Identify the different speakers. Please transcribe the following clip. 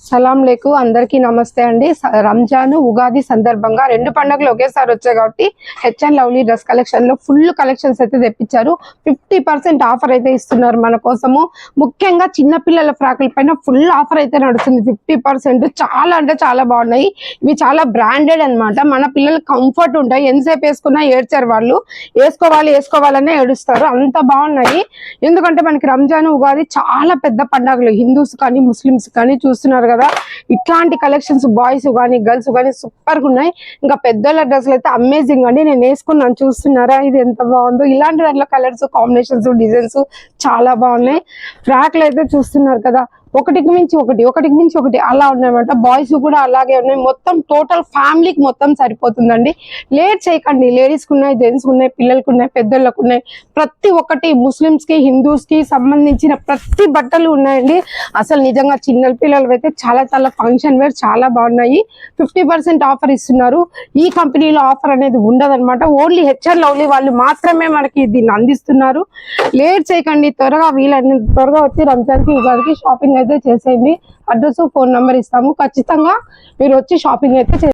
Speaker 1: సలాం లేకు అందరికీ నమస్తే అండి. రంజాన్ ఉగాది సందర్భంగా రెండు పండుగలు ఒకేసారి వచ్చాయి కాబట్టి H and lovely dress collection లో ఫుల్ కలెక్షన్స్ అయితే తెప్పించారు. 50% ఆఫర్ అయితే ఇస్తున్నారు మన కోసము. ముఖ్యంగా చిన్న పిల్లల ఫ్రాకుల పైన ఫుల్ ఆఫర్ అయితే నడుస్తుంది. 50% చాలా అంటే చాలా బాగున్నాయి. ఇవి చాలా బ్రాండెడ్ అన్నమాట. మన పిల్లలు కంఫర్ట్ ఉంటాయి. ఎంతసేపు వేసుకున్నా ఏడ్చారు, వాళ్ళు వేసుకోవాలనే ఏడుస్తారు, అంత బాగున్నాయి. ఎందుకంటే మనకి రంజాన్ ఉగాది చాలా పెద్ద పండుగలు, హిందూస్ కానీ ముస్లిమ్స్ కానీ చూస్తున్నారు కదా. ఇట్లాంటి కలెక్షన్స్ బాయ్స్ కానీ గర్ల్స్ కానీ సూపర్ గా ఉన్నాయి. ఇంకా పెద్దోళ్ళ డ్రెస్సులు అయితే అమేజింగ్ అండి. నేను వేసుకున్నాను, చూస్తున్నారా ఇది ఎంత బాగుందో. ఇలాంటి దాంట్లో కలర్స్ కాంబినేషన్స్ డిజైన్స్ చాలా బాగున్నాయి. ఫ్రాక్లు అయితే చూస్తున్నారు కదా, ఒకటికి మించి ఒకటి అలా ఉన్నాయన్నమాట. బాయ్స్ కూడా అలాగే ఉన్నాయి. మొత్తం టోటల్ ఫ్యామిలీకి మొత్తం సరిపోతుందండి. లేట్ చేయకండి. లేడీస్ కు ఉన్నాయి, జెంట్స్ ఉన్నాయి, పిల్లలకు ఉన్నాయి, పెద్దోళ్ళకు ఉన్నాయి. ప్రతి ఒక్కటి ముస్లిమ్స్ కి హిందూస్ కి సంబంధించిన ప్రతి బట్టలు ఉన్నాయండి. అసలు నిజంగా చిన్న పిల్లలు అయితే చాలా చాలా ఫంక్షన్ వేర్ చాలా బాగున్నాయి. 50% ఆఫర్ ఇస్తున్నారు. ఈ కంపెనీలో ఆఫర్ అనేది ఉండదన్నమాట. ఓన్లీ హెచ్ అండ్ లవ్లీ వాళ్ళు మాత్రమే మనకి దీన్ని అందిస్తున్నారు. లేట్ చేయకండి, త్వరగా వీలైనంత త్వరగా వచ్చి రంజాన్ కి ఉగాదికి షాపింగ్ అయితే చేసేయండి. అడ్రస్ ఫోన్ నెంబర్ ఇస్తాము, ఖచ్చితంగా మీరు వచ్చి షాపింగ్ అయితే